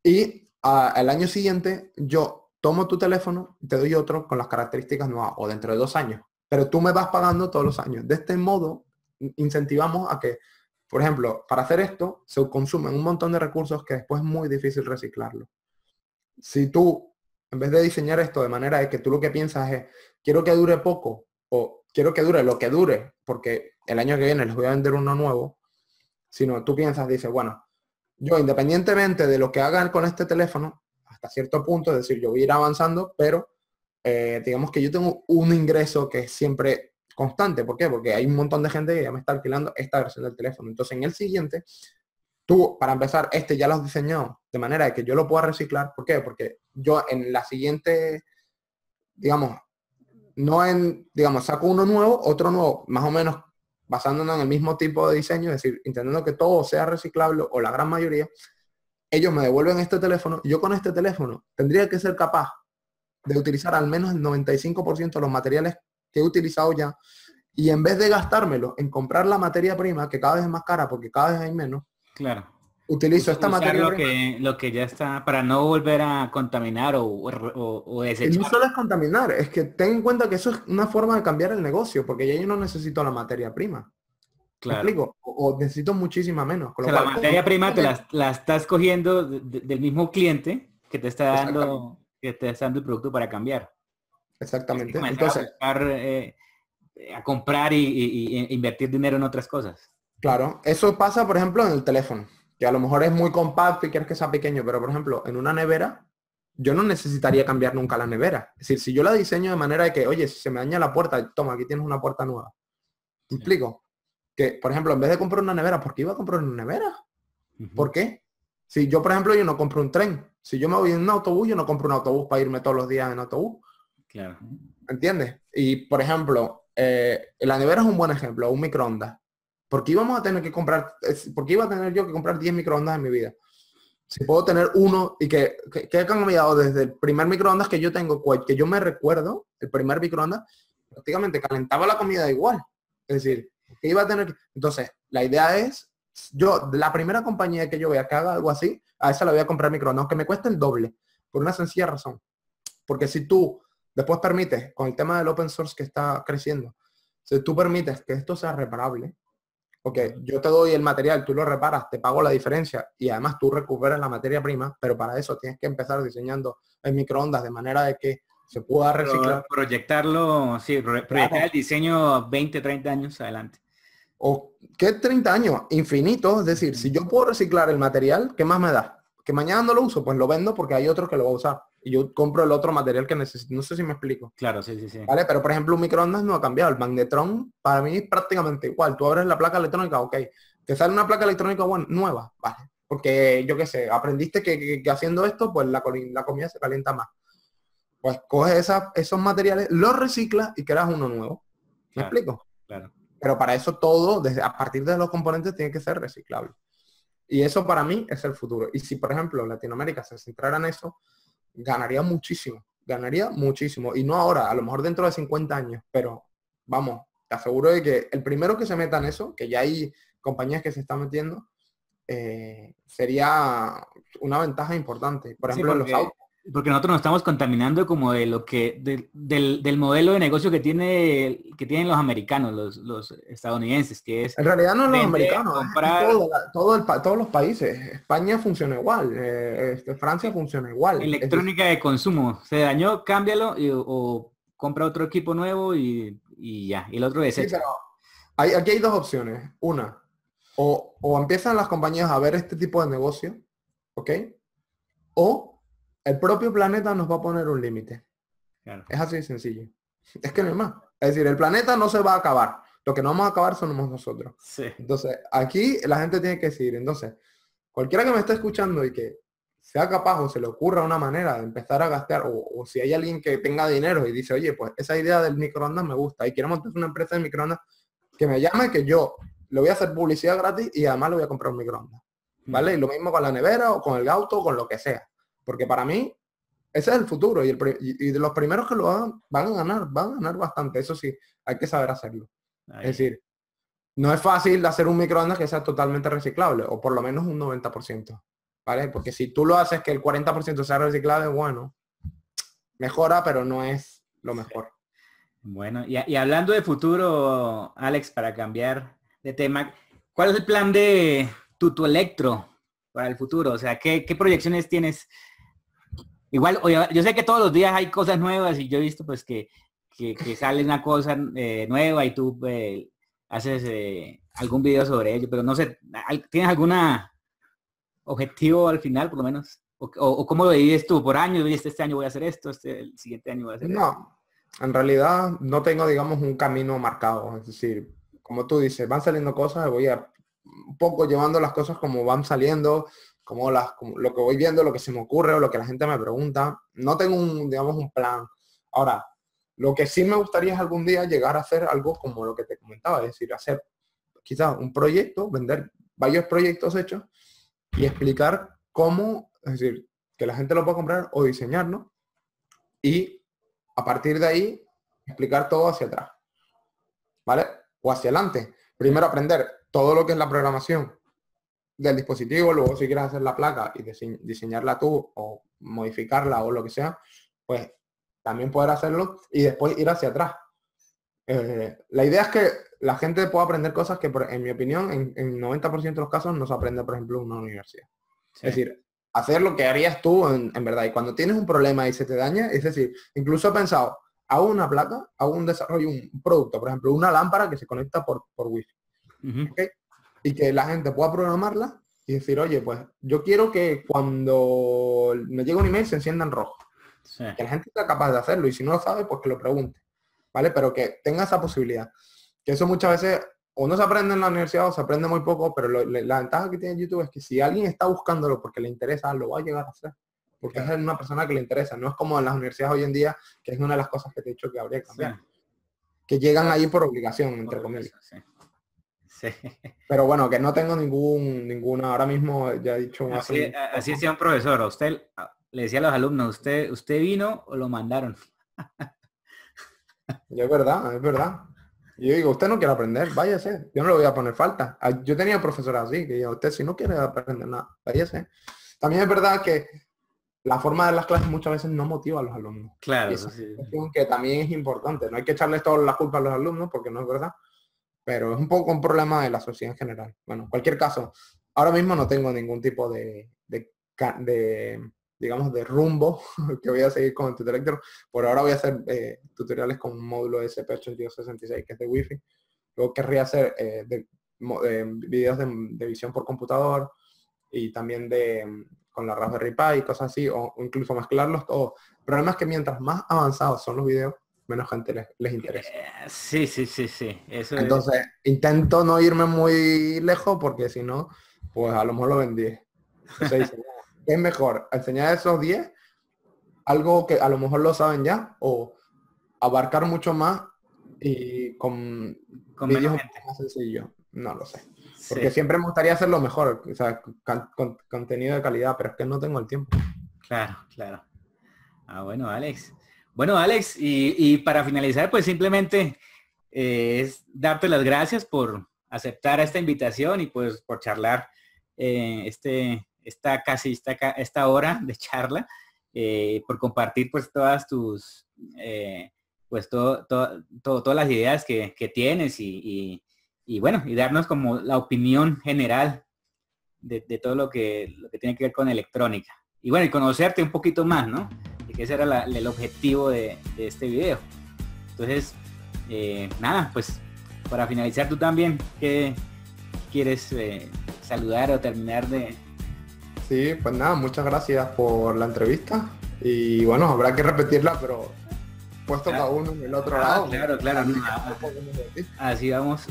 Y al año siguiente yo tomo tu teléfono y te doy otro con las características nuevas o dentro de 2 años. Pero tú me vas pagando todos los años. De este modo incentivamos a que, por ejemplo, para hacer esto se consumen un montón de recursos que después es muy difícil reciclarlo. Si tú, en vez de diseñar esto de manera de que tú lo que piensas es, quiero que dure poco o quiero que dure lo que dure, porque el año que viene les voy a vender uno nuevo, sino tú piensas, dices, bueno, yo independientemente de lo que hagan con este teléfono, hasta cierto punto, es decir, yo voy a ir avanzando, pero digamos que yo tengo un ingreso que es siempre constante. ¿Por qué? Porque hay un montón de gente que ya me está alquilando esta versión del teléfono. Entonces, en el siguiente, tú, para empezar, este ya lo has diseñado de manera de que yo lo pueda reciclar. ¿Por qué? Porque yo en la siguiente, digamos, saco uno nuevo, otro nuevo, más o menos basándonos en el mismo tipo de diseño, es decir, intentando que todo sea reciclable o la gran mayoría, ellos me devuelven este teléfono y yo con este teléfono tendría que ser capaz de utilizar al menos el 95% de los materiales que he utilizado ya y en vez de gastármelo en comprar la materia prima, que cada vez es más cara porque cada vez hay menos, Claro. utilizo esta Usar materia prima. lo que ya está para no volver a contaminar o Y no desechar. solo es contaminar, es que ten en cuenta que eso es una forma de cambiar el negocio, porque ya yo no necesito la materia prima. ¿Me Claro. explico? O necesito muchísima menos. O Con lo sea, la cual, materia prima la estás cogiendo del mismo cliente exactamente, que te está dando el producto para cambiar. Tienes que exactamente. comenzar a Entonces, buscar, a comprar e invertir dinero en otras cosas. claro, eso pasa, por ejemplo, en el teléfono, que a lo mejor es muy compacto y quieres que sea pequeño, pero por ejemplo, en una nevera, yo no necesitaría cambiar nunca la nevera. Es decir, si yo la diseño de manera de que, oye, si se me daña la puerta, toma, aquí tienes una puerta nueva. ¿Me Sí. explico? Que, por ejemplo, en vez de comprar una nevera, ¿por qué iba a comprar una nevera? Ujú. ¿Por qué? Si yo, por ejemplo, yo no compro un tren. Si yo me voy en un autobús, yo no compro un autobús para irme todos los días en autobús. Claro. ¿Entiendes? Y, por ejemplo, la nevera es un buen ejemplo, un microondas. ¿Por qué íbamos a tener que comprar, por qué iba a tener yo que comprar 10 microondas en mi vida? Si puedo tener uno y que he cambiado desde el primer microondas que yo tengo, que yo me recuerdo, el primer microondas, prácticamente calentaba la comida igual. Es decir, que iba a tener entonces, la idea es, yo, la primera compañía que yo vea que haga algo así, a esa la voy a comprar microondas, aunque me cueste el doble, por una sencilla razón. Porque si tú después permites, con el tema del open source que está creciendo, si tú permites que esto sea reparable, ok, yo te doy el material, tú lo reparas, te pago la diferencia y además tú recuperas la materia prima, pero para eso tienes que empezar diseñando el microondas de manera de que se pueda reciclar. Proyectarlo, sí, proyectar el Claro. diseño 20, 30 años adelante. O que 30 años, infinito, es decir, si yo puedo reciclar el material, ¿qué más me da? Que mañana no lo uso, pues lo vendo porque hay otro que lo va a usar. Y yo compro el otro material que necesito. No sé si me explico. Claro, sí. ¿Vale? Pero por ejemplo un microondas no ha cambiado. El magnetrón para mí es prácticamente igual. Tú abres la placa electrónica, ok. Te sale una placa electrónica nueva, vale. Porque yo qué sé, aprendiste que haciendo esto, pues la comida se calienta más. Pues coges esos materiales, los reciclas y creas uno nuevo. ¿Me Claro, explico? claro. Pero para eso todo, desde a partir de los componentes, tiene que ser reciclable. Y eso para mí es el futuro. Y si, por ejemplo, Latinoamérica se centrara en eso, ganaría muchísimo. Y no ahora, a lo mejor dentro de 50 años, pero vamos, te aseguro de que el primero que se meta en eso, que ya hay compañías que se están metiendo, sería una ventaja importante. Por Sí, ejemplo, en los autos. porque nosotros nos estamos contaminando como de lo que, del modelo de negocio que tienen los americanos, los estadounidenses, que es En realidad no los vender, americanos, es comprar todos los países. España funciona igual, Francia funciona igual. Es decir, electrónica de consumo. Se dañó, cámbialo o compra otro equipo nuevo y ya. Y el otro sí, desecha. pero aquí hay dos opciones. Una, o empiezan las compañías a ver este tipo de negocio, ¿ok? O el propio planeta nos va a poner un límite. Claro. Es así de sencillo. Es que no hay más. Es decir, el planeta no se va a acabar. Lo que no vamos a acabar somos nosotros. Sí. Entonces, aquí la gente tiene que decidir. Entonces, cualquiera que me esté escuchando y que sea capaz o se le ocurra una manera de empezar a gastar, o si hay alguien que tenga dinero y dice, oye, pues esa idea del microondas me gusta y quiero montar una empresa de microondas, que me llame, que yo le voy a hacer publicidad gratis y además le voy a comprar un microondas, ¿vale? Y lo mismo con la nevera o con el auto o con lo que sea. Porque para mí, ese es el futuro y de los primeros que lo hagan van a ganar bastante. Eso sí, hay que saber hacerlo. Ahí. Es decir, no es fácil hacer un microondas que sea totalmente reciclable, o por lo menos un 90%, ¿vale? Porque si tú lo haces que el 40% sea reciclable, bueno, mejora, pero no es lo mejor. Bueno, y hablando de futuro, Alex, para cambiar de tema, ¿cuál es el plan de tu Electro para el futuro? O sea, ¿qué proyecciones tienes? Igual, oye, yo sé que todos los días hay cosas nuevas y yo he visto pues que sale una cosa nueva y tú haces algún video sobre ello, pero no sé, ¿tienes alguna objetivo al final por lo menos? ¿O cómo lo divides tú? ¿Por años? Este año voy a hacer esto, el siguiente año voy a hacer esto. No, en realidad no tengo, digamos, un camino marcado. Es decir, como tú dices, van saliendo cosas, voy a un poco llevando las cosas como van saliendo, como lo que voy viendo, lo que se me ocurre o lo que la gente me pregunta. No tengo digamos, un plan. Ahora, lo que sí me gustaría es algún día llegar a hacer algo como lo que te comentaba, es decir, hacer quizás un proyecto, vender varios proyectos hechos y explicar cómo, es decir, que la gente lo pueda comprar o diseñarlo y a partir de ahí explicar todo hacia atrás, ¿vale? O hacia adelante. Primero aprender todo lo que es la programación del dispositivo, luego si quieres hacer la placa y diseñarla tú o modificarla o lo que sea, pues también poder hacerlo y después ir hacia atrás. La idea es que la gente pueda aprender cosas que, en mi opinión, en 90% de los casos no se aprende, por ejemplo, en una universidad. Sí. Es decir, hacer lo que harías tú en verdad. Y cuando tienes un problema y se te daña, es decir, incluso he pensado, hago una placa, hago un desarrollo, un producto, por ejemplo, una lámpara que se conecta por Wi-Fi. ¿Okay? Y que la gente pueda programarla y decir, oye, pues yo quiero que cuando me llegue un email se encienda en rojo. Sí. Que la gente sea capaz de hacerlo y si no lo sabe, pues que lo pregunte, ¿vale? Pero que tenga esa posibilidad. Que eso muchas veces o no se aprende en la universidad o se aprende muy poco, pero la ventaja que tiene YouTube es que si alguien está buscándolo porque le interesa, lo va a llegar a hacer. Porque claro, es una persona que le interesa. No es como en las universidades hoy en día, que es una de las cosas que te he dicho que habría que cambiar. Sí. Que llegan ahí por obligación, entre comillas. Sí. Sí. Pero bueno, que no tengo ninguna, ahora mismo ya he dicho... Así decía un profesor, a usted le decía a los alumnos, ¿usted vino o lo mandaron? Y es verdad. Y yo digo, usted no quiere aprender, váyase, yo no le voy a poner falta. Yo tenía profesores así, que yo, usted si no quiere aprender nada, váyase. También es verdad que la forma de las clases muchas veces no motiva a los alumnos. Claro, eso sí. Que también es importante, no hay que echarles toda la culpa a los alumnos porque no es verdad. Pero es un poco un problema de la sociedad en general. Bueno, en cualquier caso, ahora mismo no tengo ningún tipo de digamos, de rumbo que voy a seguir con el Tutorector. Por ahora voy a hacer tutoriales con un módulo de SP8266 que es de Wi-Fi. Luego querría hacer videos de visión por computador y también con la Raspberry Pi y cosas así, o incluso mezclarlos todos. El problema es que mientras más avanzados son los videos, menos gente les interesa. Sí. Eso entonces, intento no irme muy lejos porque si no, pues a lo mejor lo vendí. Entonces, es mejor enseñar esos 10, algo que a lo mejor lo saben ya, o abarcar mucho más y con vídeos más sencillos. No lo sé. Porque siempre me gustaría hacerlo mejor, o sea, con contenido de calidad, pero es que no tengo el tiempo. Claro. Bueno, Alex. Bueno, Alex, y para finalizar, pues simplemente es darte las gracias por aceptar esta invitación y pues por charlar esta hora de charla, por compartir pues todas tus, pues todas las ideas que tienes y bueno, y darnos como la opinión general de todo lo que tiene que ver con electrónica. Y bueno, y conocerte un poquito más, ¿no? Que ese era el objetivo de este video. Entonces, nada, pues para finalizar tú también, ¿qué quieres saludar o terminar de...? Sí, pues nada, muchas gracias por la entrevista y bueno, habrá que repetirla, pero puesto cada uno en el otro lado. Claro. No, así vamos.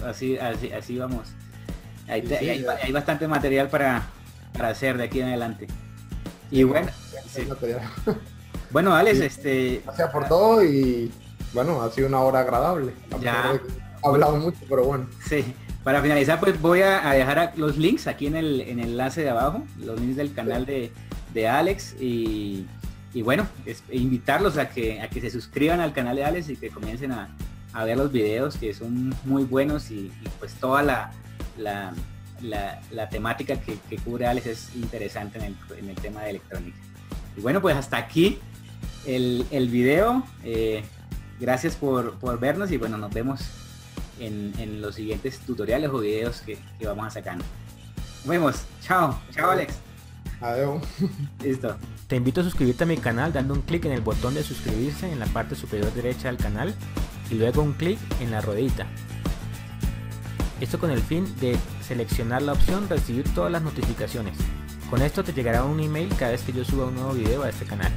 Hay bastante material para hacer de aquí en adelante. Y bueno, sí. Bueno, Alex, gracias por todo y bueno, ha sido una hora agradable. Ya. He hablado mucho, pero bueno. Sí. Para finalizar, pues voy a dejar los links aquí en el enlace de abajo, los links del canal de Alex y bueno, invitarlos a que se suscriban al canal de Alex y que comiencen a ver los videos que son muy buenos y pues toda la temática que cubre Alex es interesante en el tema de electrónica. Y bueno, pues hasta aquí el video. Gracias por vernos y bueno, nos vemos en los siguientes tutoriales o videos que vamos a sacar. Nos vemos. Chao. Chao, Alex. Adiós. Listo. Te invito a suscribirte a mi canal dando un clic en el botón de suscribirse en la parte superior derecha del canal y luego un clic en la ruedita. Esto con el fin de seleccionar la opción recibir todas las notificaciones. Con esto te llegará un email cada vez que yo suba un nuevo video a este canal.